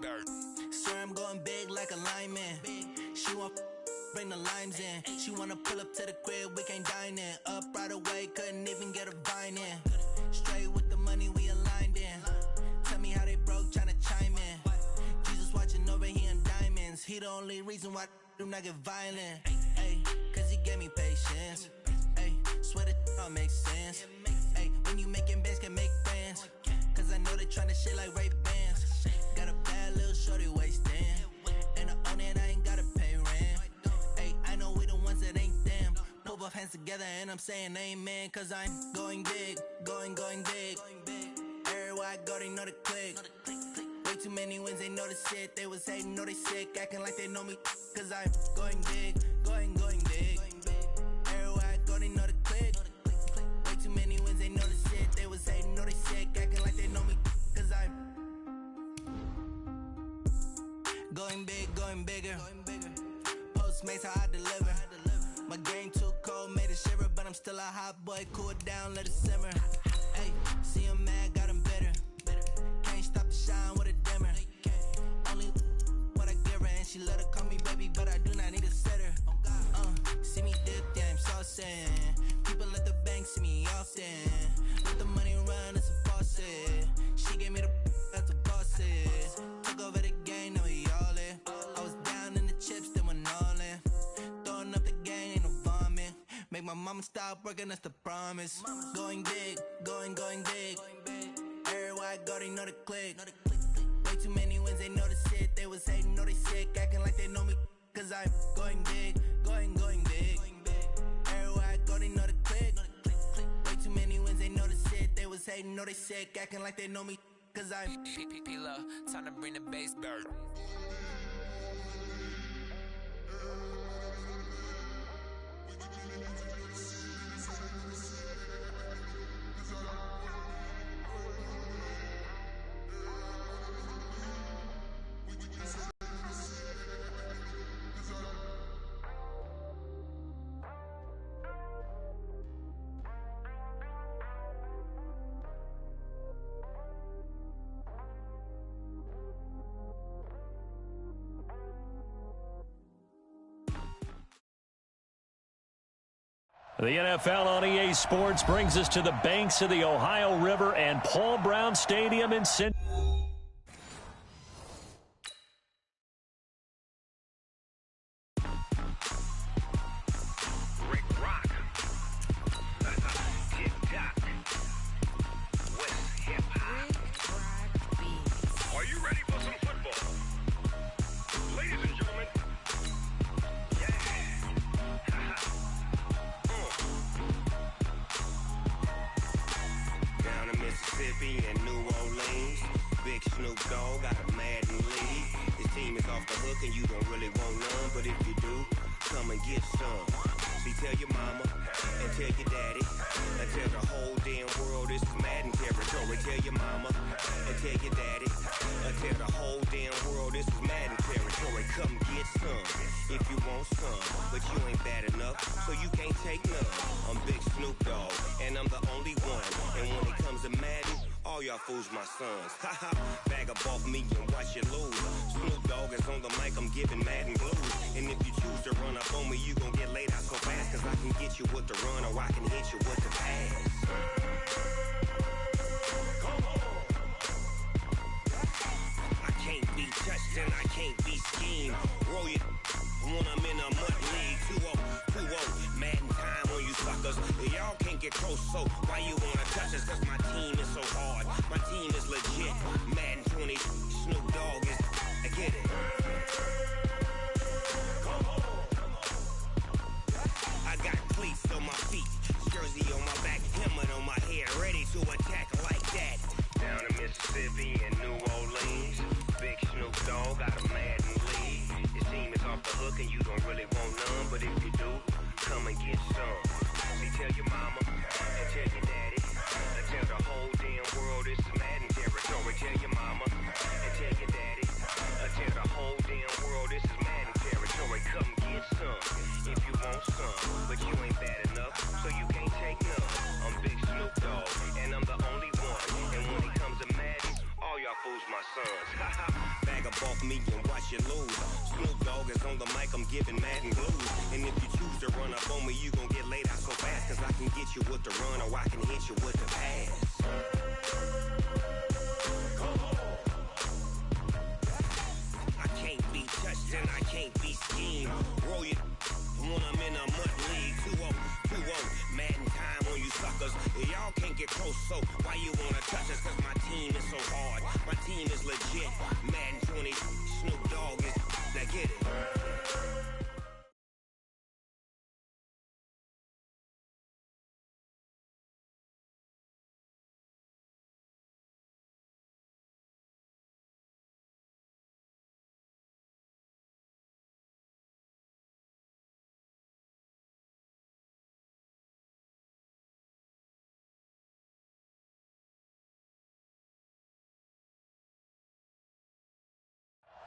bird. Swear I'm going big like a lineman. She want bring the limes in. She wanna pull up to the crib, we can't dine in. Up right away, couldn't even get a vine in. Straight with the money we aligned in. Tell me how they broke, tryna chime in. Jesus watching over, he in diamonds. He the only reason why I do not get violent. Ay, cause he gave me patience. Ay, swear that all makes sense. Ay, when you making bands, can make friends. Cause I know they tryna shit like Ray-Bans. Got a bad little shorty wasting. And I own it, I ain't gotta pay rent. Ay, I know we the ones that ain't them. Pull both hands together and I'm saying amen. Cause I'm going big, going big. Everywhere I go, they know the click. Way too many wins, they know the shit. They was hating, know they sick, acting like they know me. Cause I'm going big, going big. Everywhere I go, they know the click. Way too many wins, they know the shit. They was hating, know they sick, acting like they know me. Cause I'm going big, going bigger. Postmates how I deliver. My game too cold, made it shiver. But I'm still a hot boy, cool it down, let it simmer. Hey, see him mad, got him bitter. Can't stop the shine with a dimmer. Only what I give her, and she let her call me baby, but I do not need a sitter. See me dip, yeah, I'm saucing. People at the bank see me often. Let the money run, it's a faucet. She gave me the that's a bosses. Took over the game, now we all in. I was down in the chips, then went all in. Throwing up the gang, ain't no vomit. Make my mama stop working, that's the promise. Going big, going big. Everywhere I go, they know the click. Way too many wins, they know the shit. They was hating, know they sick, acting like they know me. Cause I'm going big, going big. Everywhere I go, they know the click. Way too many wins, they know the shit. They was hating, know they sick, acting like they know me. Cause I'm P-P-P-Love, time to bring the bass bird. The NFL on EA Sports brings us to the banks of the Ohio River and Paul Brown Stadium in Cincinnati. And New Orleans, big Snoop Dogg got a Madden lead. His team is off the hook and you don't really want none, but if you do, come and get some. See, tell your mama and tell your daddy and tell the whole damn world this is Madden territory. Tell your mama and tell your daddy and tell the whole damn world this is Madden territory. Come get some if you want some, but you ain't bad enough, so you can't take none. I'm Big Snoop Dogg and I'm the only one, and when it comes to Madden, all y'all fools my sons. Haha, bag up off me and watch you lose. Snoop Dogg is on the mic, I'm giving Madden blues. And if you choose to run up on me, you gon' get laid out so fast. Cause I can get you with the run or I can hit you with the pass. Come on. I can't be touched and I can't be schemed. Roll you when I'm in a mud league. 2-0, Madden time on you suckers. Y'all can't get close, so why you wanna touch us? Cause my team is so hard. My team is legit. Madden 20, Snoop Dogg is. I get it. Come on. I got cleats on my feet, jersey on my back, helmet on my head, ready to attack like that. Down in Mississippi and New Orleans, big Snoop Dogg got a Madden lead. His team is off the hook and you don't really want none, but if you do, come and get some. See, tell your mama and tell your daddy and tell the whole damn world this is Madden territory. Tell your mama and tell your daddy and tell the whole damn world this is Madden territory. Come get some if you want some, but you ain't bad enough, so you can't take none. I'm Big Snoop Dogg and I'm the only one, and when it comes to Madden, all y'all fools my sons. Bag of up off me and watch you lose. Snoop Dogg is on the mic, I'm giving Madden blues. And if you choose to run up on me, you gon' get laid out so fast. Cause I can get you with the run or I can hit you with the pass. I can't be touched and I can't be schemed. Roll you when I'm in a mud league. 2-0, 2-0, Madden time on you suckers. Y'all can't get close, so why you wanna touch us? Cause my team is so hard, my team is legit. Madden 20, Snoop Dogg is, now get it.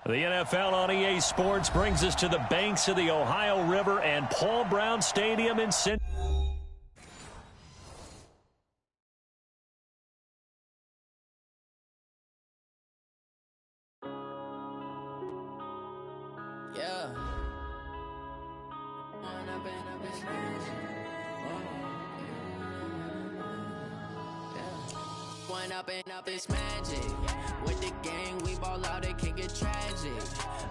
The NFL on EA Sports brings us to the banks of the Ohio River and Paul Brown Stadium in Cincinnati. Yeah. One up and up, it's magic. With the gang, we ball out, it can get tragic.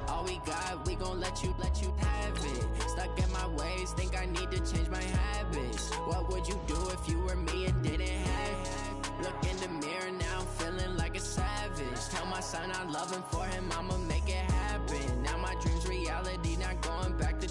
All we got, we gon' let you have it. Stuck in my ways, think I need to change my habits. What would you do if you were me and didn't have it? Look in the mirror, now I'm feeling like a savage. Tell my son I love him, for him I'ma make it happen. Now my dream's reality, not going back to.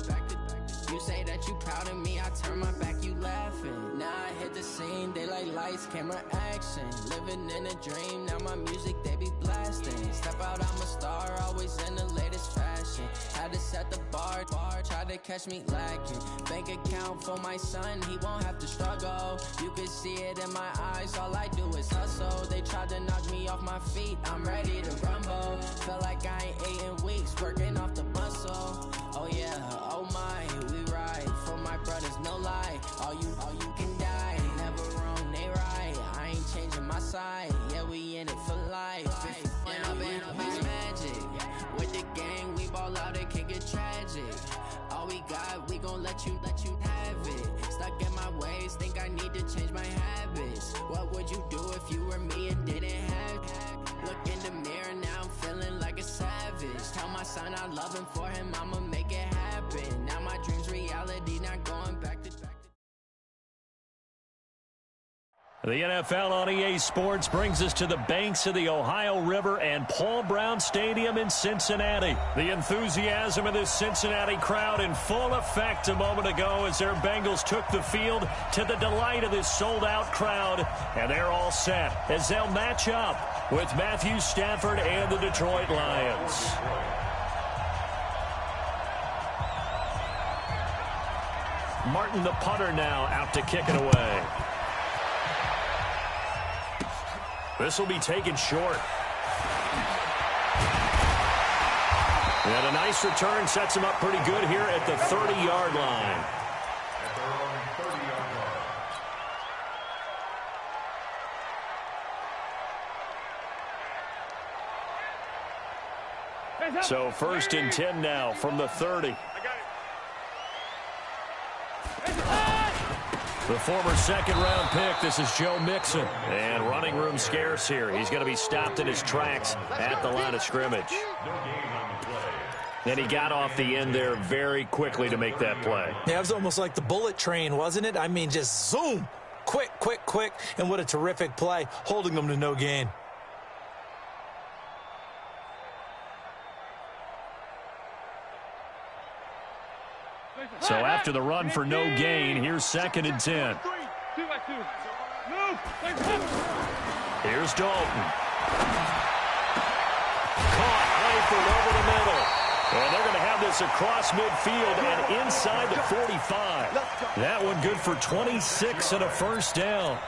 You say that you proud of me, I turn my back, you laughing. Now I hit the scene, they like lights, camera, action. Living in a dream, now my music, they be blasting. Step out, I'm a star, always in the latest fashion. Had to set the bar, try to catch me lacking. Bank account for my son, he won't have to struggle. You can see it in my eyes, all I do is hustle. They tried to knock me off my feet, I'm ready to rumble. Feel like I ain't ate in weeks, working off the muscle. Oh yeah, oh my, we ride for my brothers, no lie. All you can die, never wrong, they right. I ain't changing my side, yeah, we in it for life. When I've been up, it's magic. With the gang, we ball out, it can get tragic. All we got, we gon' let you have it. Stuck in my ways, think I need to change my habits. What would you do if you were me and didn't have it? Look in the mirror, now I'm feeling like a savage. Tell my son I love him, for him I'ma make it happen. Now my dream's reality, not going back to. The NFL on EA Sports brings us to the banks of the Ohio River and Paul Brown Stadium in Cincinnati. The enthusiasm of this Cincinnati crowd in full effect a moment ago as their Bengals took the field, to the delight of this sold-out crowd. And they're all set as they'll match up with Matthew Stafford and the Detroit Lions. Martin, the punter, now out to kick it away. This will be taken short. And a nice return sets him up pretty good here at the 30-yard line. So 1st and 10 now from the 30. The former second-round pick, this is Joe Mixon. And running room scarce here. He's going to be stopped in his tracks at the line of scrimmage. And he got off the end there very quickly to make that play. Yeah, it was almost like the bullet train, wasn't it? I mean, just zoom. Quick, quick, quick. And what a terrific play, holding them to no gain. So after the run for no gain, here's 2nd and 10. Here's Dalton. Caught Hayford over the middle. And they're going to have this across midfield and inside the 45. That one good for 26 and a first down.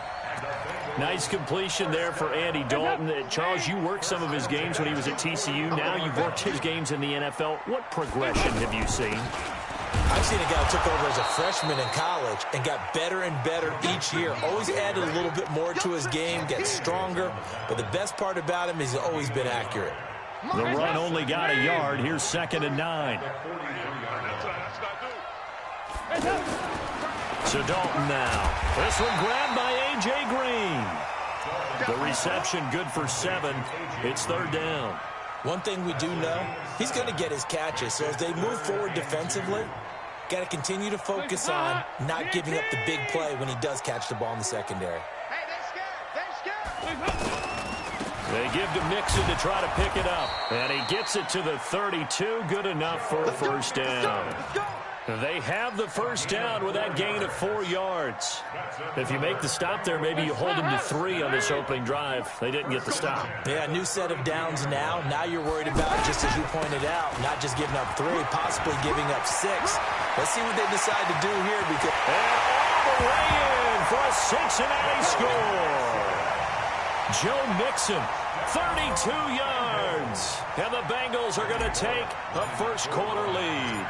Nice completion there for Andy Dalton. Charles, you worked some of his games when he was at TCU. Now you've worked his games in the NFL. What progression have you seen? I've seen a guy who took over as a freshman in college and got better and better each year. Always added a little bit more to his game, gets stronger. But the best part about him is he's always been accurate. The run only got a yard. Here's 2nd and 9. So Dalton now. This one grabbed by A.J. Green. The reception good for 7. It's 3rd down. One thing we do know, he's going to get his catches. So as they move forward defensively, got to continue to focus on not giving up the big play when he does catch the ball in the secondary. They give to Mixon to try to pick it up. And he gets it to the 32. Good enough for a first down. They have the first down with that gain of 4 yards. If you make the stop there, maybe you hold them to 3 on this opening drive. They didn't get the stop. Yeah, new set of downs now. Now you're worried about, just as you pointed out, not just giving up 3, possibly giving up 6. Let's see what they decide to do here. And all the way in for a Cincinnati score. Joe Mixon, 32 yards. And the Bengals are going to take a first quarter lead.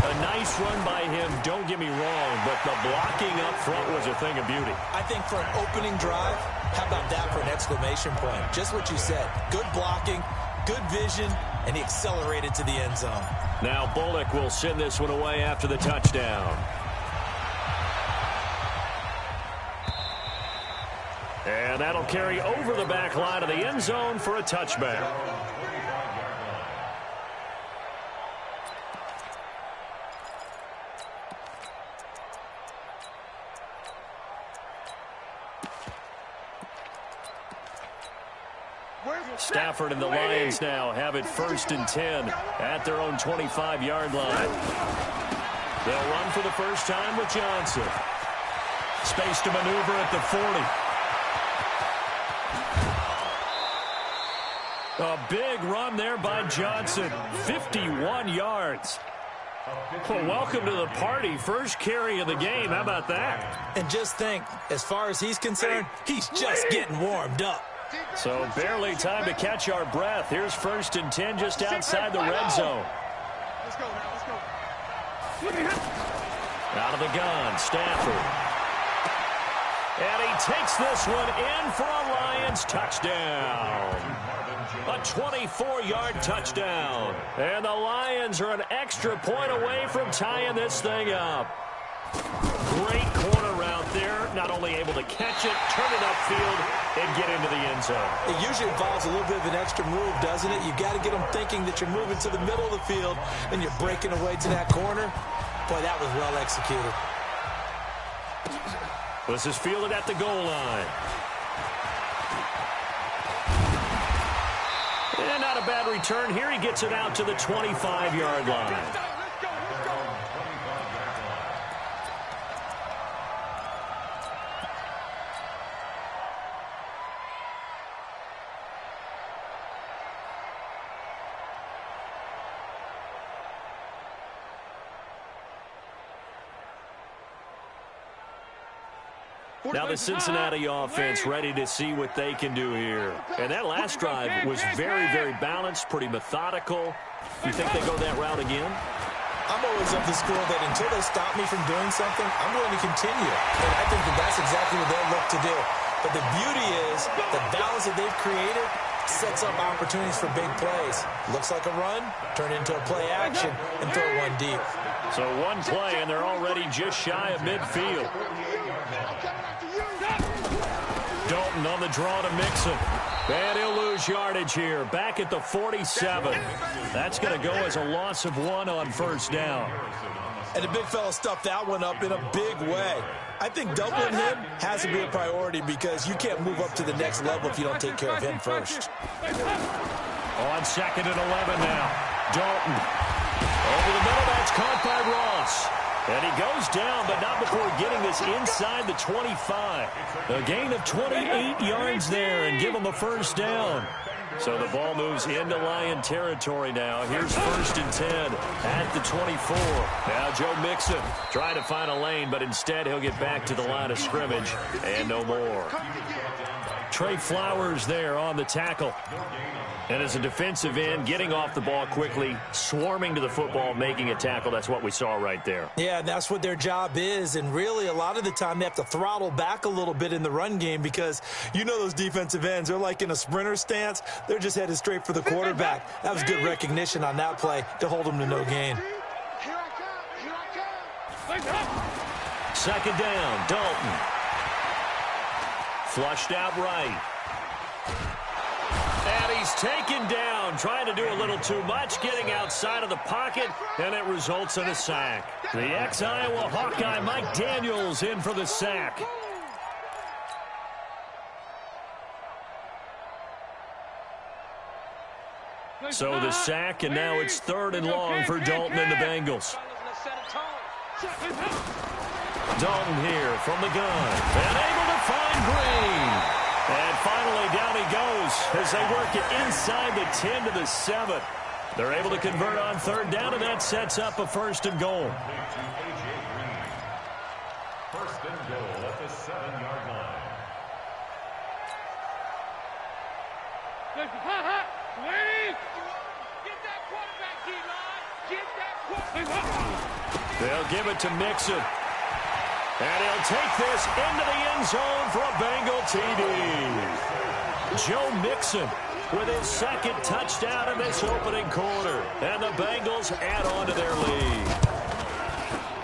A nice run by him, don't get me wrong, but the blocking up front was a thing of beauty. I think for an opening drive, how about that for an exclamation point? Just what you said. Good blocking, good vision, and he accelerated to the end zone. Now Bullock will send this one away after the touchdown. And that'll carry over the back line of the end zone for a touchback. Stafford and the Lions now have it 1st and 10 at their own 25-yard line. They'll run for the first time with Johnson. Space to maneuver at the 40. A big run there by Johnson. 51 yards. Well, welcome to the party. First carry of the game. How about that? And just think, as far as he's concerned, he's just getting warmed up. So barely time to catch our breath. Here's 1st and 10 just outside the red zone. Let's go now. Let's go. Out of the gun, Stafford. And he takes this one in for a Lions touchdown. A 24-yard touchdown. And the Lions are an extra point away from tying this thing up. Great corner route there. Not only able to catch it, turn it upfield, and get into the end zone. It usually involves a little bit of an extra move, doesn't it? You've got to get them thinking that you're moving to the middle of the field and you're breaking away to that corner. Boy, that was well executed. This is fielded at the goal line. And not a bad return here. He gets it out to the 25-yard line. Now the Cincinnati offense ready to see what they can do here. And that last drive was very, very balanced, pretty methodical. You think they go that route again? I'm always of the school that until they stop me from doing something, I'm going to continue. And I think that that's exactly what they'll look to do. But the beauty is the balance that they've created sets up opportunities for big plays. Looks like a run, turn into a play action, and throw one deep. So one play, and they're already just shy of midfield. Dalton on the draw to Mixon. And he'll lose yardage here. Back at the 47. That's going to go as a loss of 1 on first down. And the big fella stuffed that one up in a big way. I think doubling him has to be a priority because you can't move up to the next level if you don't take care of him first. On 2nd and 11 now. Dalton. Over the middle, that's caught by Ross. And he goes down, but not before getting this inside the 25. A gain of 28 yards there and give him a first down. So the ball moves into Lion territory now. Here's 1st and 10 at the 24. Now Joe Mixon trying to find a lane, but instead he'll get back to the line of scrimmage and no more. Trey Flowers there on the tackle. And as a defensive end, getting off the ball quickly, swarming to the football, making a tackle, that's what we saw right there. Yeah, that's what their job is. And really, a lot of the time, they have to throttle back a little bit in the run game because you know those defensive ends, they're like in a sprinter stance. They're just headed straight for the quarterback. That was good recognition on that play to hold them to no gain. Second down, Dalton. Flushed out right. And he's taken down, trying to do a little too much, getting outside of the pocket, and it results in a sack. The ex-Iowa Hawkeye, Mike Daniels, in for the sack. So the sack, and now it's 3rd and long for Dalton and the Bengals. Dalton here from the gun, and able to find Green. And finally, down he goes as they work it inside the 10 to the 7. They're able to convert on 3rd down, and that sets up a 1st and goal. 1st and goal at the 7-yard line. Get that quarterback, D-line. Get that quarterback. They'll give it to Mixon. And he'll take this into the end zone for a Bengal TD. Joe Mixon with his 2nd touchdown in this opening quarter. And the Bengals add on to their lead.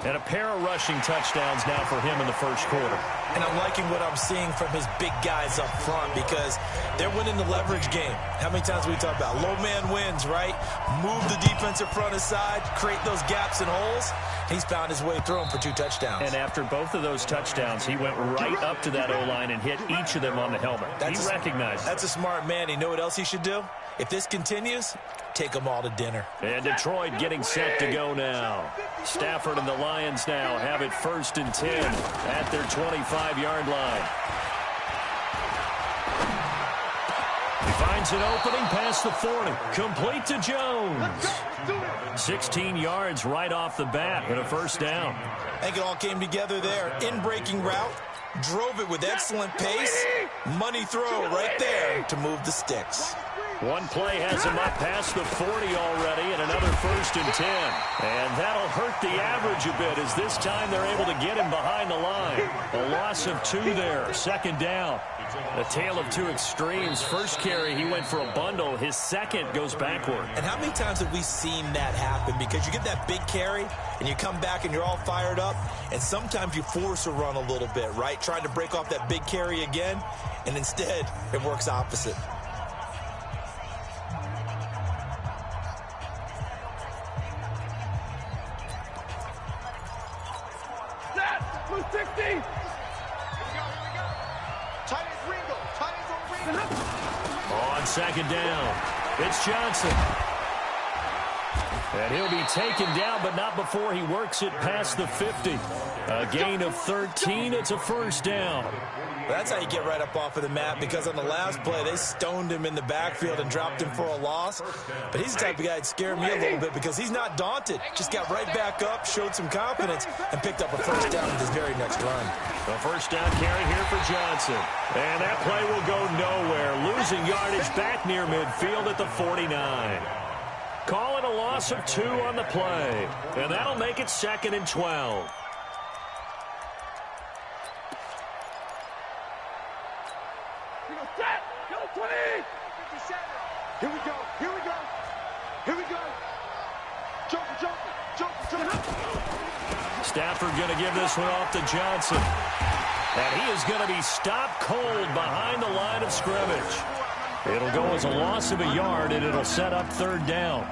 And a pair of rushing touchdowns now for him in the 1st quarter. And I'm liking what I'm seeing from his big guys up front because they're winning the leverage game. How many times we talk about low man wins, right? Move the defensive front aside, create those gaps and holes. He's found his way through them for 2 touchdowns. And after both of those touchdowns, he went right up to that O-line and hit each of them on the helmet. He recognized it. That's a smart man. You know what else he should do? If this continues, take them all to dinner. And Detroit getting set to go now. Stafford and the Lions now have it 1st and 10 at their 25-yard line. He finds an opening past the 40. Complete to Jones. 16 yards right off the bat and a 1st down. I think it all came together there. In-breaking route. Drove it with excellent pace. Money throw right there to move the sticks. One play has him up past the 40 already, and another 1st and 10. And that'll hurt the average a bit as this time they're able to get him behind the line. A loss of 2 there, 2nd down. A tale of 2 extremes. First carry, he went for a bundle. His 2nd goes backward. And how many times have we seen that happen? Because you get that big carry, and you come back and you're all fired up, and sometimes you force a run a little bit, right? Trying to break off that big carry again, and instead it works opposite. On 2nd down, it's Johnson. And he'll be taken down, but not before he works it past the 50. A gain of 13. It's a 1st down. That's how you get right up off of the mat, because on the last play, they stoned him in the backfield and dropped him for a loss. But he's the type of guy that scared me a little bit because he's not daunted. Just got right back up, showed some confidence, and picked up a 1st down with his very next run. The 1st down carry here for Johnson. And that play will go nowhere. Losing yardage back near midfield at the 49. Call it a loss of 2 on the play. And that'll make it 2nd and 12. Here we go. Here we go. Here we go. Joker. Stafford going to give this one off to Johnson. And he is going to be stopped cold behind the line of scrimmage. It'll go as a loss of a yard, and it'll set up 3rd down.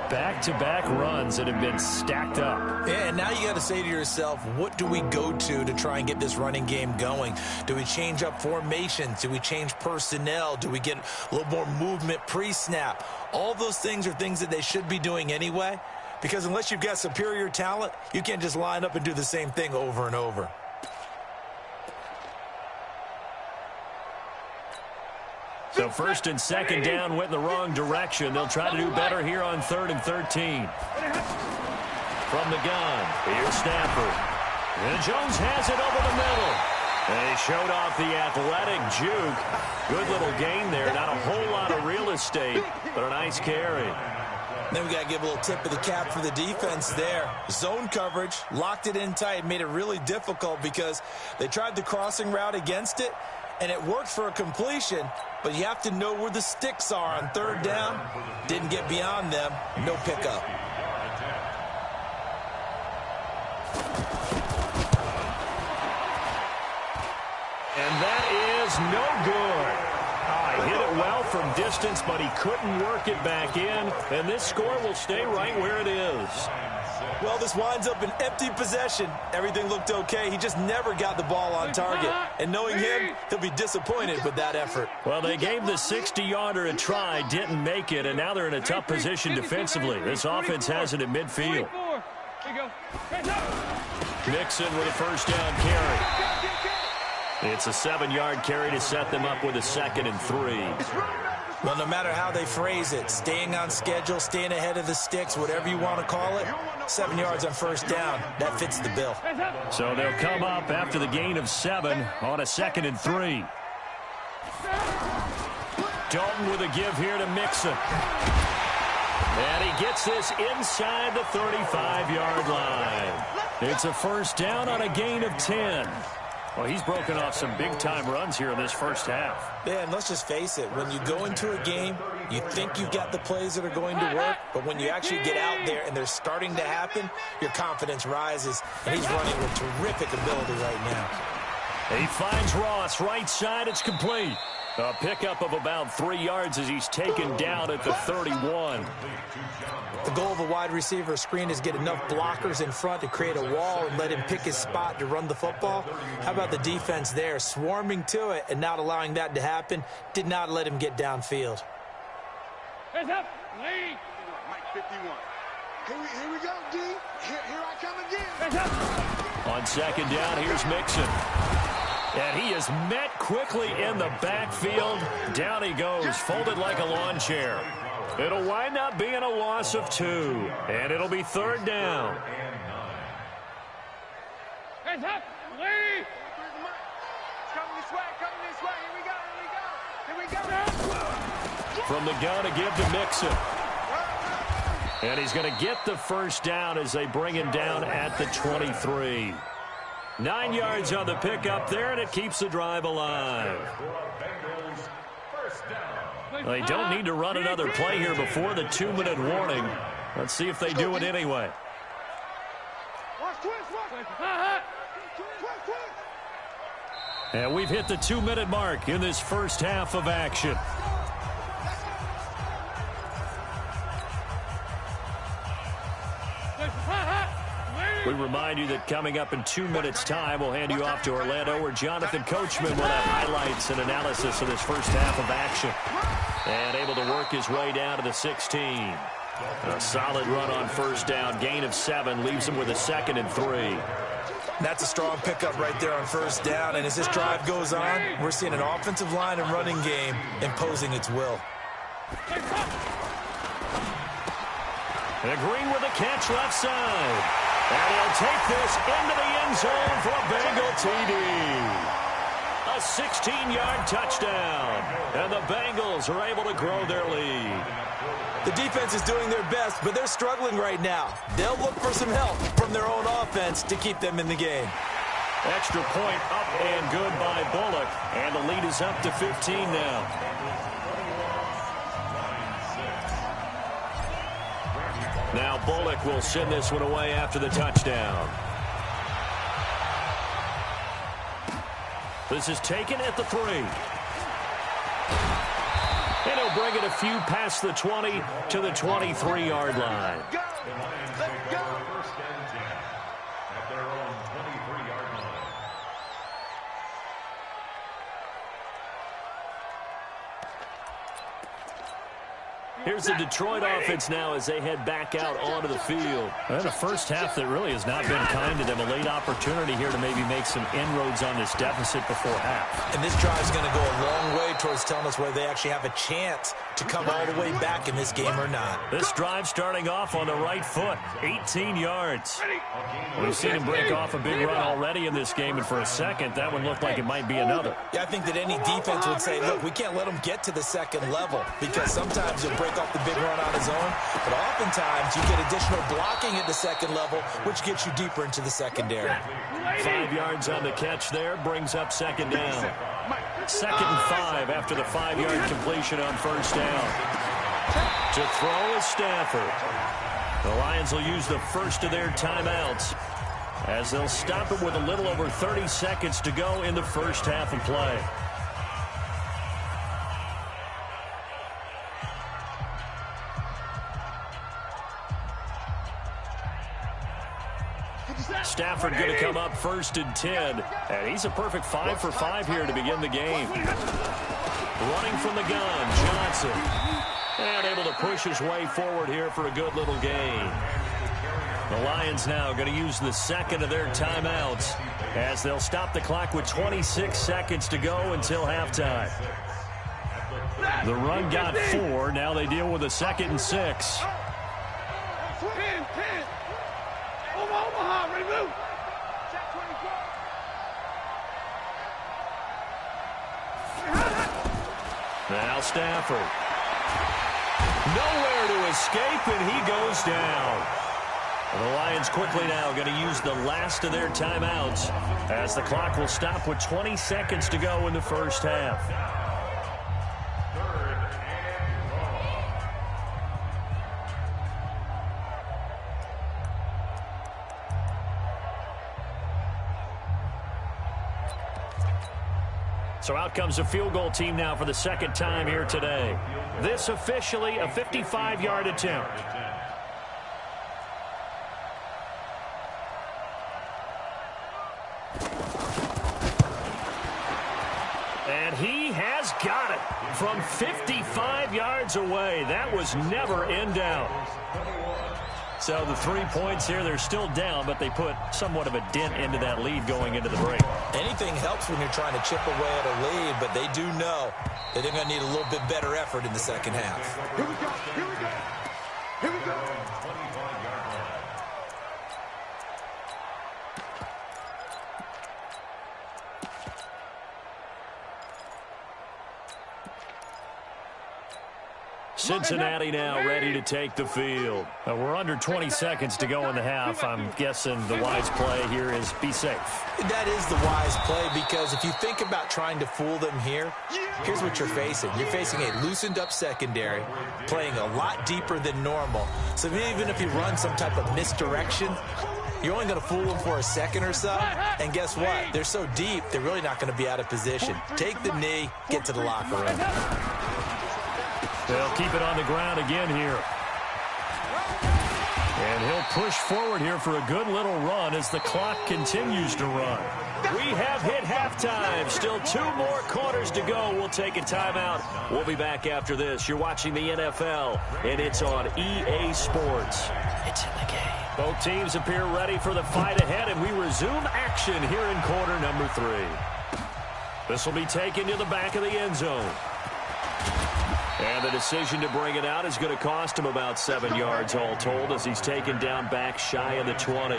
Back-to-back runs that have been stacked up. Yeah, and now you got to say to yourself, what do we go to try and get this running game going? Do we change up formations? Do we change personnel? Do we get a little more movement pre-snap? All those things are things that they should be doing anyway, because unless you've got superior talent, you can't just line up and do the same thing over and over. So 1st and 2nd down went in the wrong direction. They'll try to do better here on 3rd and 13. From the gun, here's Stafford. And Jones has it over the middle. They showed off the athletic juke. Good little gain there. Not a whole lot of real estate, but a nice carry. Then we got to give a little tip of the cap for the defense there. Zone coverage, locked it in tight, made it really difficult because they tried the crossing route against it, and it worked for a completion, but you have to know where the sticks are on third down. Didn't get beyond them. No pickup. And that is no good. He hit it well from distance, but he couldn't work it back in, and this score will stay right where it is. Well, this winds up an empty possession. Everything looked okay. He just never got the ball on target. And knowing him, he'll be disappointed with that effort. Well, they gave the 60-yarder a try, didn't make it, and now they're in a tough position defensively. This offense has it at midfield. Mixon with a first down carry. It's a 7-yard carry to set them up with a 2nd and 3. Well, no matter how they phrase it, staying on schedule, staying ahead of the sticks, whatever you want to call it, 7 yards on first down, that fits the bill. So they'll come up after the gain of 7 on a 2nd and 3. Dalton with a give here to Mixon. And he gets this inside the 35-yard line. It's a first down on a gain of 10. Well, he's broken off some big-time runs here in this first half. Yeah, and let's just face it. When you go into a game, you think you've got the plays that are going to work, but when you actually get out there and they're starting to happen, your confidence rises, and he's running with terrific ability right now. He finds Ross right side. It's complete. A pickup of about 3 yards as he's taken down at the 31. The goal of a wide receiver screen is get enough blockers in front to create a wall and let him pick his spot to run the football. How about the defense there, swarming to it and not allowing that to happen? Did not let him get downfield. Hands up, lead. Mike 51. Here we go, D. Here I come again. Hands up. On 2nd down, here's Mixon. And he is met quickly in the backfield. Down he goes, folded like a lawn chair. It'll wind up being a loss of 2, and it'll be 3rd down. Hands up, lead. Coming this way, Here we go. From the gun to give to Mixon. And he's going to get the first down as they bring him down at the 23. 9 yards on the pickup there, and it keeps the drive alive. They don't need to run another play here before the 2-minute warning. Let's see if they do it anyway. And we've hit the 2-minute mark in this first half of action. We remind you that coming up in 2 minutes' time, we'll hand you off to Orlando, where Jonathan Coachman will have highlights and analysis of this first half of action. And able to work his way down to the 16. A solid run on first down. Gain of 7 leaves him with a 2nd and 3. That's a strong pickup right there on first down. And as this drive goes on, we're seeing an offensive line and running game imposing its will. And Green with a catch left side. And he'll take this into the end zone for a Bengal TD. A 16-yard touchdown. And the Bengals are able to grow their lead. The defense is doing their best, but they're struggling right now. They'll look for some help from their own offense to keep them in the game. Extra point up and good by Bullock. And the lead is up to 15 now. Now Bullock will send this one away after the touchdown. This is taken at the 3. And he'll bring it a few past the 20 to the 23-yard line. Go. Let's go. First and 10 at their own 23-yard line. Here's the Detroit offense now as they head back out onto the field. And a first half that really has not been kind to them. A late opportunity here to maybe make some inroads on this deficit before half. And this drive is going to go a long way towards telling us whether they actually have a chance to come all the way back in this game or not. This drive starting off on the right foot, 18 yards. We've seen him break off a big run already in this game, and for a second, that one looked like it might be another. Yeah, I think that any defense would say, look, we can't let him get to the second level because sometimes he'll break off the big run on his own, but oftentimes you get additional blocking at the second level, which gets you deeper into the secondary. 5 yards on the catch there, brings up second down. 2nd and 5 after the 5-yard completion on first down. To throw is Stafford. The Lions will use the first of their timeouts as they'll stop it with a little over 30 seconds to go in the first half of play. Stafford going to come up 1st and 10. And he's a perfect 5 for 5 here to begin the game. Running from the gun, Johnson. And able to push his way forward here for a good little gain. The Lions now going to use the second of their timeouts as they'll stop the clock with 26 seconds to go until halftime. The run got 4. Now they deal with a 2nd and 6. Omaha, ready to move. Now Stafford. Nowhere to escape, and he goes down. The Lions quickly now going to use the last of their timeouts as the clock will stop with 20 seconds to go in the first half. So out comes a field goal team now for the second time here today. This officially a 55-yard attempt. And he has got it from 55 yards away. That was never in doubt. So the 3 points here, they're still down, but they put somewhat of a dent into that lead going into the break. Anything helps when you're trying to chip away at a lead, but they do know that they're going to need a little bit better effort in the second half. Here we go. Here we go. Here we go. Cincinnati now ready to take the field. We're under 20 seconds to go in the half. I'm guessing the wise play here is be safe. That is the wise play because if you think about trying to fool them here, here's what you're facing. You're facing a loosened up secondary, playing a lot deeper than normal. So even if you run some type of misdirection, you're only going to fool them for a second or so. And guess what? They're so deep, they're really not going to be out of position. Take the knee, get to the locker room. They'll keep it on the ground again here. And he'll push forward here for a good little run as the clock continues to run. We have hit halftime. Still 2 more quarters to go. We'll take a timeout. We'll be back after this. You're watching the NFL, and it's on EA Sports. It's in the game. Both teams appear ready for the fight ahead, and we resume action here in quarter number 3. This will be taken to the back of the end zone. And the decision to bring it out is going to cost him about 7 yards all told as he's taken down back shy of the 20.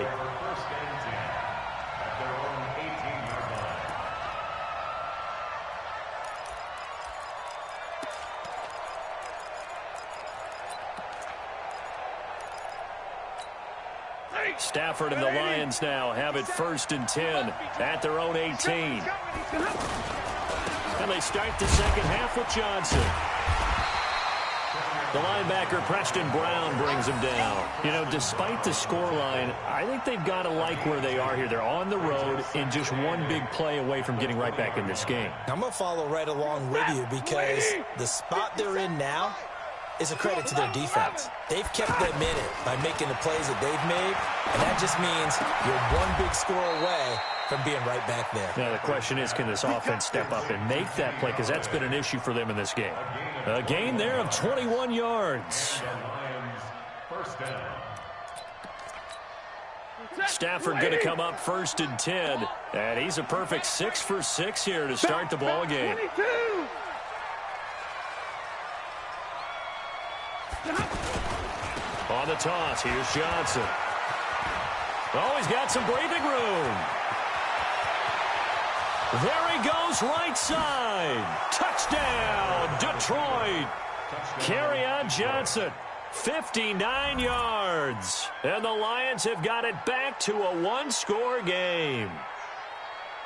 Stafford and the Lions now have it 1st and 10 at their own 18. And they start the second half with Johnson. The linebacker, Preston Brown, brings him down. You know, despite the scoreline, I think they've got to like where they are here. They're on the road and just one big play away from getting right back in this game. I'm going to follow right along with you because the spot they're in now is a credit to their defense. They've kept them in it by making the plays that they've made, and that just means you're one big score away from being right back there. Now, the question is, can this offense step up and make that play? Because that's been an issue for them in this game. A gain there of 21 yards. Lions, first down. Stafford going to come up 1st and 10. And he's a perfect 6 for 6 here to start the ball game. On the toss, here's Johnson. Oh, he's got some breathing room. There he goes, right side. Touchdown, Detroit. Kerryon Johnson, 59 yards. And the Lions have got it back to a one-score game.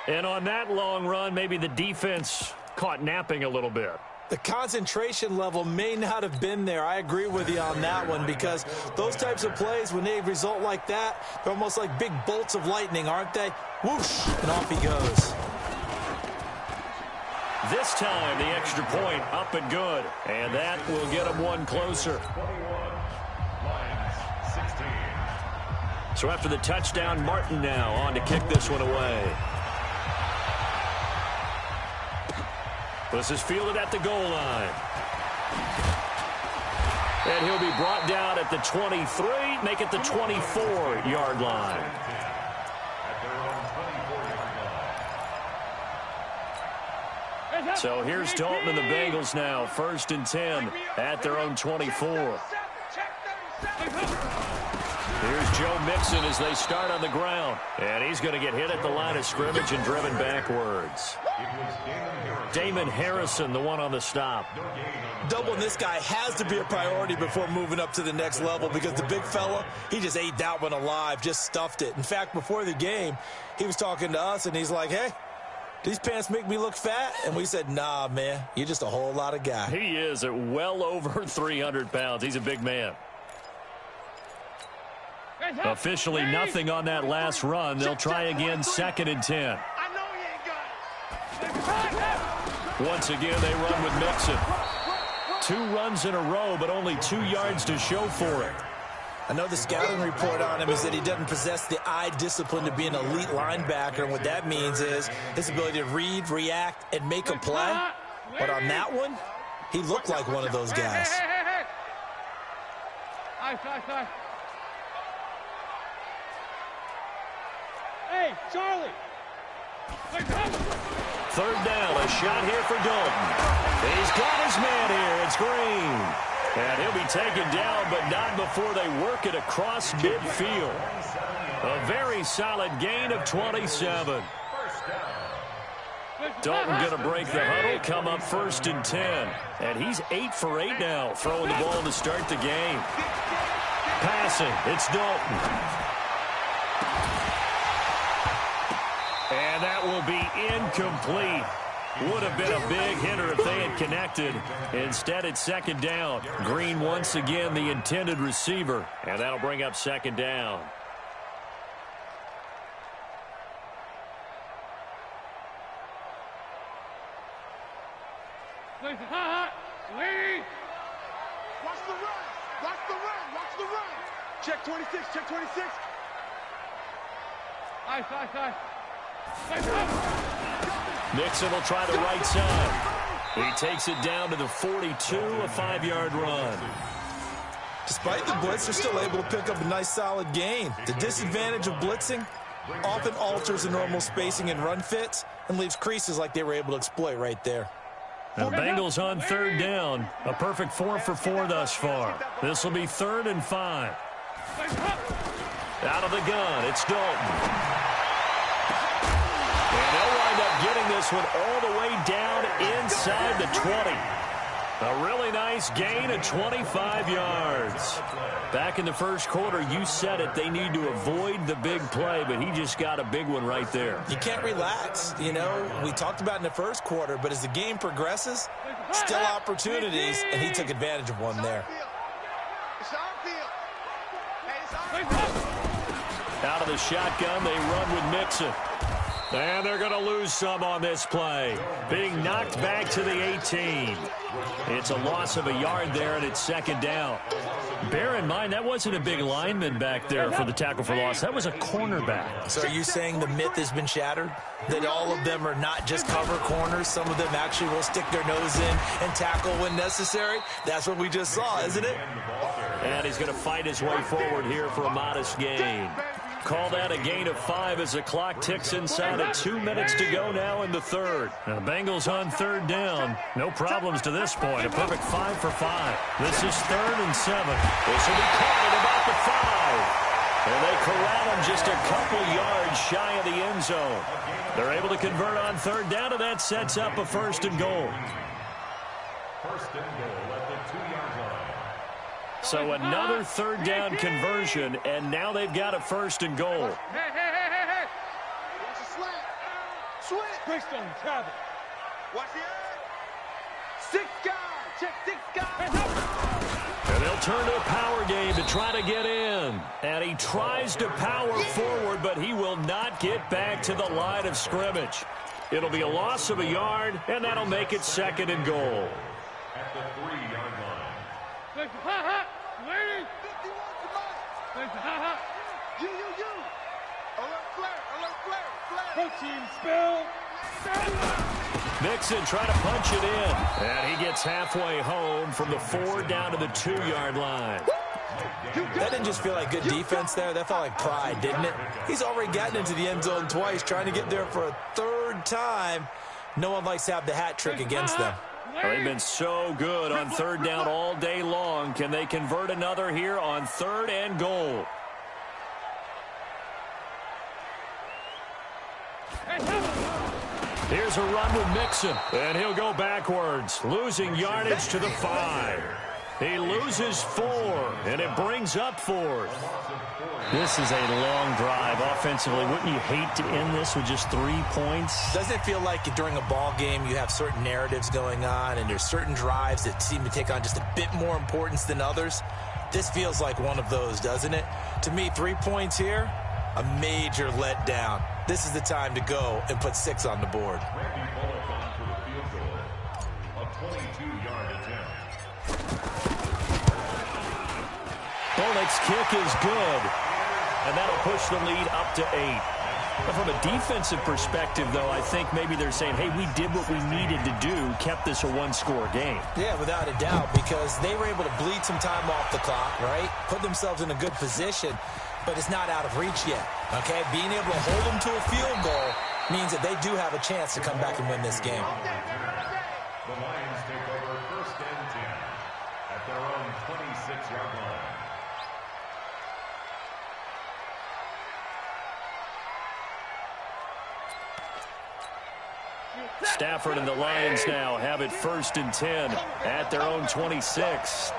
And on that long run, maybe the defense caught napping a little bit. The concentration level may not have been there. I agree with you on that one, because those types of plays, when they result like that, they're almost like big bolts of lightning, aren't they? Whoosh, and off he goes. This time, the extra point up and good. And that will get them one closer. 21, Lions, 16. So after the touchdown, Martin now on to kick this one away. This is fielded at the goal line. And he'll be brought down at the 23, make it the 24-yard line. So here's Dalton and the Bengals now, 1st and 10 at their own 24. Here's Joe Mixon as they start on the ground. And he's going to get hit at the line of scrimmage and driven backwards. Damon Harrison, the one on the stop. Doubling this guy has to be a priority before moving up to the next level, because the big fella, he just ate that one alive, just stuffed it. In fact, before the game, he was talking to us, and he's like, hey, these pants make me look fat? And we said, nah, man, you're just a whole lot of guy. He is at well over 300 pounds. He's a big man. Officially nothing on that last run. They'll try again, 2nd and 10. Once again, they run with Mixon. 2 runs in a row, but only 2 yards to show for it. I know the scouting report on him is that he doesn't possess the eye discipline to be an elite linebacker. And what that means is his ability to read, react, and make a play. But on that one, he looked like one of those guys. Hey, Charlie. 3rd down, a shot here for Dalton. He's got his man here. It's Green. And he'll be taken down, but not before they work it across midfield. A very solid gain of 27. Dalton going to break the huddle, come up 1st and 10. And he's 8 for 8 now, throwing the ball to start the game. Passing, it's Dalton. And that will be incomplete. Would have been a big hitter if they had connected. Instead, it's 2nd down. Green once again the intended receiver. And that'll bring up 2nd down. Watch the run. Watch the run. Watch the run. Check 26. Check 26. Ice. Mixon will try the right side. He takes it down to the 42, a 5-yard run. Despite the blitz, they're still able to pick up a nice solid gain. The disadvantage of blitzing often alters the normal spacing and run fits and leaves creases like they were able to exploit right there. The Bengals on 3rd down. A perfect 4 for 4 thus far. This will be 3rd and 5. Out of the gun, it's Dalton. And they'll wind up getting this one all the way down inside the 20. A really nice gain of 25 yards. Back in the first quarter, you said it, they need to avoid the big play, but he just got a big one right there. You can't relax. You know, we talked about in the first quarter, but as the game progresses, still opportunities, and he took advantage of one there. Out of the shotgun, they run with Mixon. And they're going to lose some on this play. Being knocked back to the 18. It's a loss of a yard there, and it's 2nd down. Bear in mind, mind, that wasn't a big lineman back there for the tackle for loss. That was a cornerback. So are you saying the myth has been shattered? That all of them are not just cover corners? Some of them actually will stick their nose in and tackle when necessary? That's what we just saw, isn't it? And he's going to fight his way forward here for a modest gain. Call that a gain of 5 as the clock ticks inside of 2 minutes to go now in the third. Now, the Bengals on third down. No problems to this point. A perfect 5 for 5. This is 3rd and 7. This will be caught at about the 5. And they corral him just a couple yards shy of the end zone. They're able to convert on third down, and that sets up a 1st and goal. 1st and goal at the 2-yard line. So another third down conversion, and now they've got a 1st and goal. Hey. Watch the slant. Switch. Greystone, travel. Watch the edge. 6 guys. Check 6 guys. And they'll turn to a power game to try to get in. And he tries to power forward, but he will not get back to the line of scrimmage. It'll be a loss of a yard, and that'll make it 2nd and goal. At the 3-yard line. Lady. 51 somebody. You. Alert flare. Protein spill. Mixon trying to punch it in. And he gets halfway home from the 4 down to the 2-yard line. That didn't just feel like good defense there. That felt like pride, didn't it? He's already gotten into the end zone twice, trying to get there for a 3rd time. No one likes to have the hat trick against them. Well, they've been so good on 3rd down all day long. Can they convert another here on 3rd and goal? Here's a run with Mixon, and he'll go backwards, losing yardage to the 5. He loses 4, and it brings up 4th. This is a long drive offensively. Wouldn't you hate to end this with just 3 points? Doesn't it feel like during a ball game you have certain narratives going on and there's certain drives that seem to take on just a bit more importance than others? This feels like one of those, doesn't it? To me, 3 points here, a major letdown. This is the time to go and put 6 on the board. Randy Bullock on for the field goal. A 22-yard attempt. Bullock's kick is good, and that'll push the lead up to 8. But from a defensive perspective, though, I think maybe they're saying, hey, we did what we needed to do, kept this a 1-score game. Yeah, without a doubt, because they were able to bleed some time off the clock, right? Put themselves in a good position, but it's not out of reach yet, okay? Being able to hold them to a field goal means that they do have a chance to come back and win this game. The Lions take over 1st and 10 at their own 26-yard line. Stafford and the Lions now have it 1st and 10 at their own 26.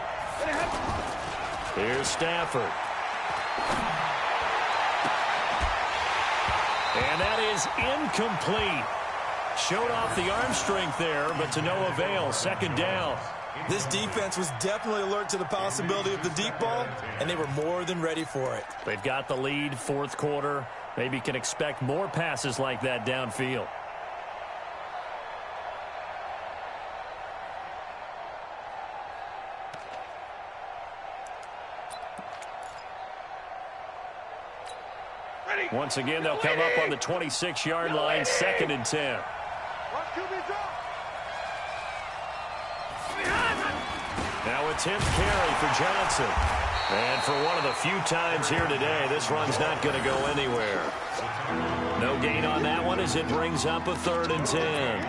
Here's Stafford. And that is incomplete. Showed off the arm strength there, but to no avail. 2nd down. This defense was definitely alert to the possibility of the deep ball, and they were more than ready for it. They've got the lead, 4th quarter. Maybe can expect more passes like that downfield. Once again, they'll come up on the 26-yard line, 2nd and 10. Now a 10th carry for Johnson. And for one of the few times here today, this run's not going to go anywhere. No gain on that one as it brings up a 3rd and 10.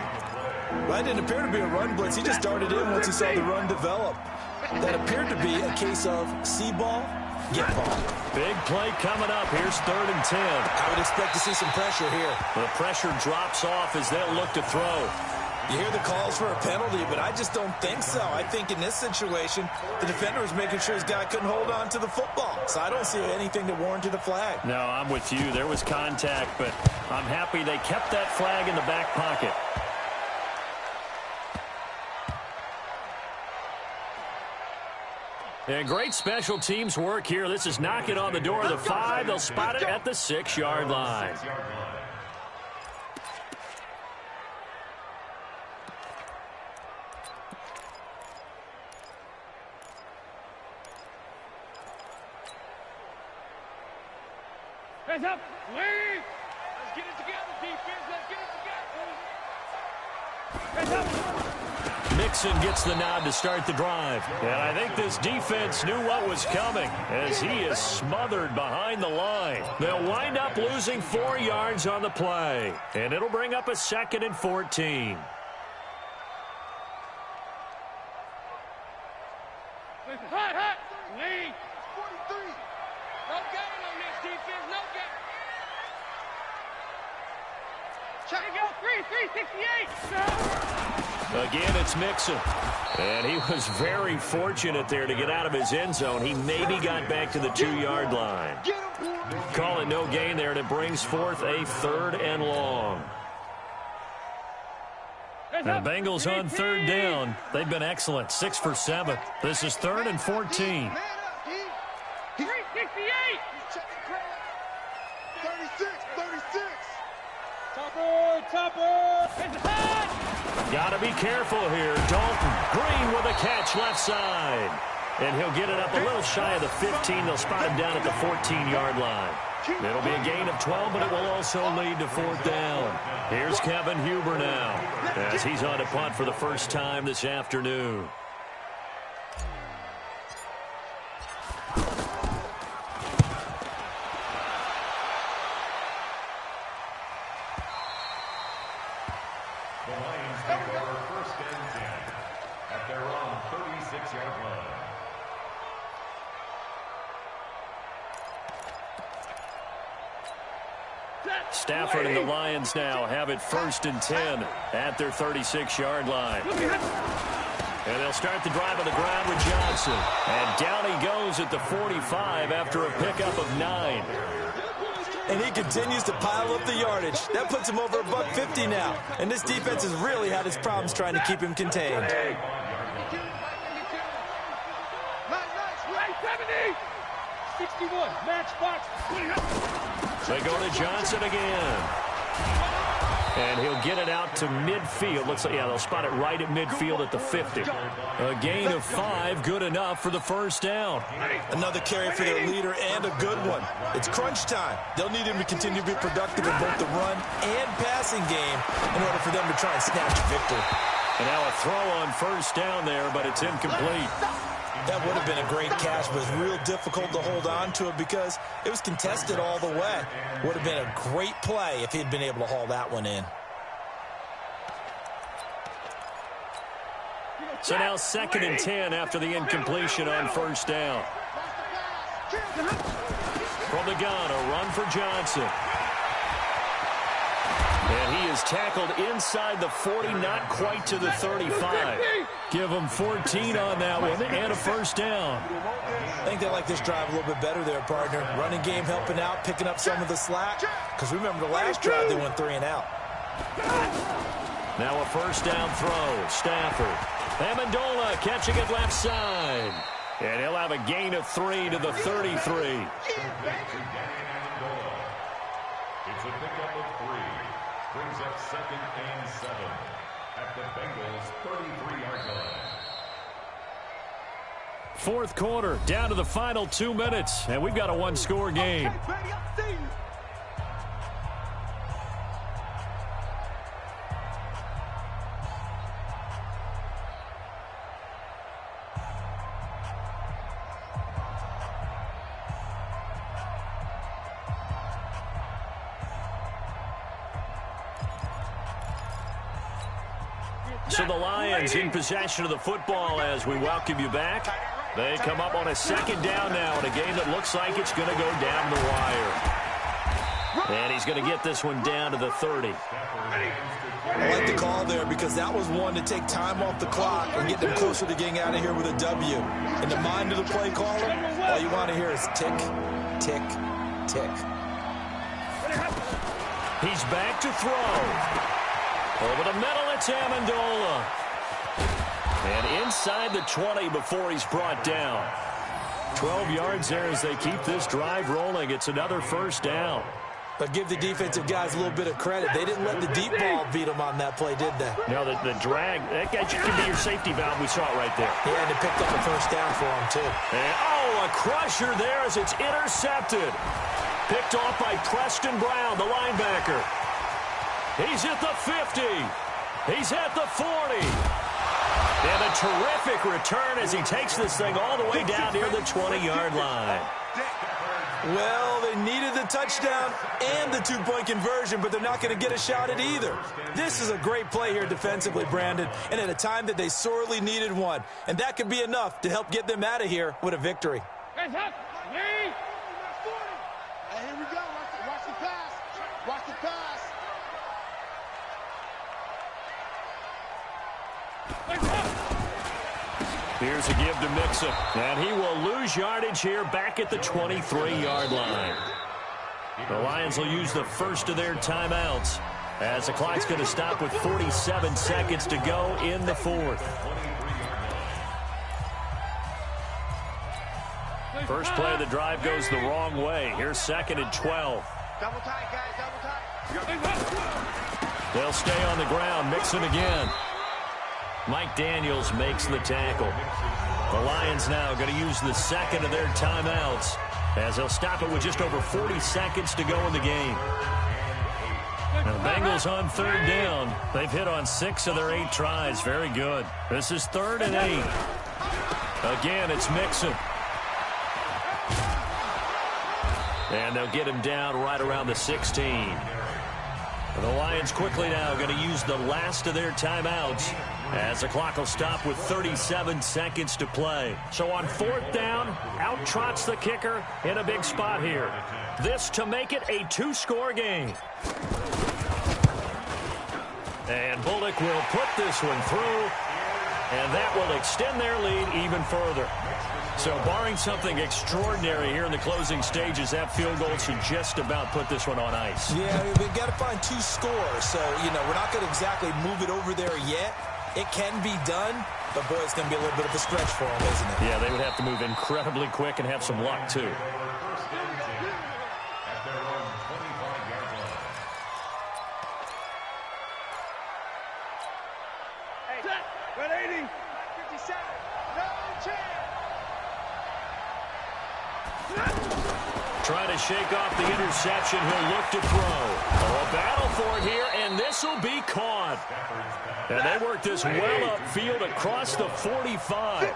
Well, that didn't appear to be a run blitz. He just started in once he saw the run develop. That appeared to be a case of see ball, get ball. Big play coming up. Here's 3rd and 10. I would expect to see some pressure here. The pressure drops off as they'll look to throw. You hear the calls for a penalty, but I just don't think so. I think in this situation, the defender was making sure his guy couldn't hold on to the football. So I don't see anything that warranted a flag. No, I'm with you. There was contact, but I'm happy they kept that flag in the back pocket. And great special teams work here. This is knocking on the door of the 5. They'll spot it at the 6-yard line. Hands up. Lead. Let's get it together, defense. Let's get it together. Hands up. Mixon gets the nod to start the drive. And I think this defense knew what was coming as he is smothered behind the line. They'll wind up losing 4 yards on the play. And it'll bring up a 2nd and 14. Hot. Lead. 43. No gain on this defense. No gain. Check it out. 368. Again, it's Mixon. And he was very fortunate there to get out of his end zone. He maybe got back to the 2-yard line. Call it no gain there, and it brings forth a 3rd and long. The Bengals on 3rd down. They've been excellent. 6 for 7. This is 3rd and 14. 368. 36. Topper. It's hot. Got to be careful here. Dalton Green with a catch left side. And he'll get it up a little shy of the 15. They'll spot him down at the 14-yard line. It'll be a gain of 12, but it will also lead to 4th down. Here's Kevin Huber now as he's on to punt for the first time this afternoon. The Lions take over 1st and 10 at their own 36-yard line. Stafford and the Lions now have it 1st and 10 at their 36-yard line. And they'll start the drive on the ground with Johnson. And down he goes at the 45 after a pickup of 9. And he continues to pile up the yardage. That puts him over $150 now. And this defense has really had its problems trying to keep him contained. 70. $61. Matchbox. They go to Johnson again. And he'll get it out to midfield. Looks like, yeah, they'll spot it right at midfield at the 50. A gain of 5, good enough for the first down. Another carry for their leader and a good one. It's crunch time. They'll need him to continue to be productive in both the run and passing game in order for them to try and snatch a victory. And now a throw on first down there, but it's incomplete. That would have been a great catch, but it's real difficult to hold on to it because it was contested all the way. Would have been a great play if he'd been able to haul that one in. So now 2nd and 10 after the incompletion on first down. From the gun, a run for Johnson. And he is tackled inside the 40, not quite to the 35. Give him 14 on that one and a first down. I think they like this drive a little bit better there, partner. Running game helping out, picking up some of the slack. Because remember the last drive, they went 3 and out. Now a first down throw. Stafford. Amendola catching it left side. And he'll have a gain of 3 to the 33. It's a pickup of 3. Brings up 2nd and 7 at the Bengals' 33-yard line. 4th quarter, down to the final 2 minutes, and we've got a 1-score game. So the Lions in possession of the football as we welcome you back. They come up on a 2nd down now in a game that looks like it's going to go down the wire. And he's going to get this one down to the 30. I like the call there because that was one to take time off the clock and get them closer to getting out of here with a W. In the mind of the play caller, all you want to hear is tick, tick, tick. He's back to throw. Over the middle, it's Amendola. And inside the 20 before he's brought down. 12 yards there as they keep this drive rolling. It's another first down. But give the defensive guys a little bit of credit. They didn't let the deep ball beat them on that play, did they? No, the drag, that guy could be your safety valve. We saw it right there. Yeah, and they picked up a first down for him, too. And, oh, a crusher there as it's intercepted. Picked off by Preston Brown, the linebacker. He's at the 50. He's at the 40. And a terrific return as he takes this thing all the way down near the 20-yard line. Well, they needed the touchdown and the two-point conversion, but they're not going to get a shot at either. This is a great play here defensively, Brandon, and at a time that they sorely needed one. And that could be enough to help get them out of here with a victory. Hey, here we go. Watch the pass. Watch the pass. Here's a give to Mixon, and he will lose yardage here back at the 23-yard line. The Lions will use the first of their timeouts as the clock's going to stop with 47 seconds to go in the fourth. First play of the drive goes the wrong way. Here's 2nd and 12. Double tight, guys. Double tight. They'll stay on the ground. Mixon again. Mike Daniels makes the tackle. The Lions now going to use the second of their timeouts as they'll stop it with just over 40 seconds to go in the game. Now the Bengals on 3rd down. They've hit on 6 of their 8 tries. Very good. This is 3rd and 8. Again, it's Mixon. And they'll get him down right around the 16. And the Lions quickly now going to use the last of their timeouts as the clock will stop with 37 seconds to play. So on 4th down, out trots the kicker in a big spot here. This to make it a 2-score game. And Bullock will put this one through, and that will extend their lead even further. So barring something extraordinary here in the closing stages, that field goal should just about put this one on ice. Yeah, we've got to find 2 scores. So, we're not going to exactly move it over there yet. It can be done, but, boy, it's going to be a little bit of a stretch for them, isn't it? Yeah, they would have to move incredibly quick and have some luck, too. Trying to shake off the interception. He'll look to throw. A battle for it here, and this will be caught. And they work this well upfield across the 45.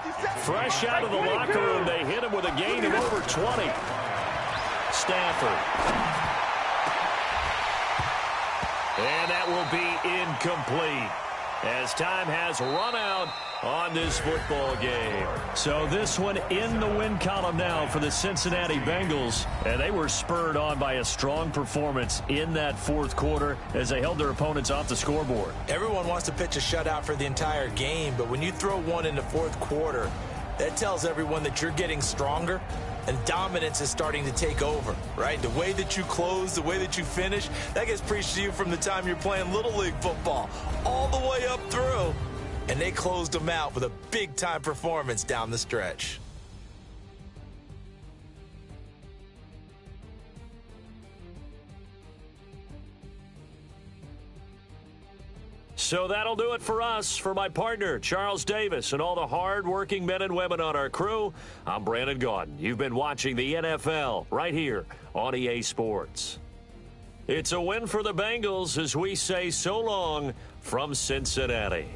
Fresh out of the locker room, they hit him with a gain of over 20. Stafford. And that will be incomplete as time has run out on this football game. So this one in the win column now for the Cincinnati Bengals. And they were spurred on by a strong performance in that 4th quarter as they held their opponents off the scoreboard. Everyone wants to pitch a shutout for the entire game, but when you throw one in the 4th quarter, that tells everyone that you're getting stronger and dominance is starting to take over, right? The way that you close, the way that you finish, that gets preached to you from the time you're playing Little League football all the way up through. And they closed them out with a big-time performance down the stretch. So that'll do it for us. For my partner, Charles Davis, and all the hard-working men and women on our crew, I'm Brandon Gaudin. You've been watching the NFL right here on EA Sports. It's a win for the Bengals as we say so long from Cincinnati.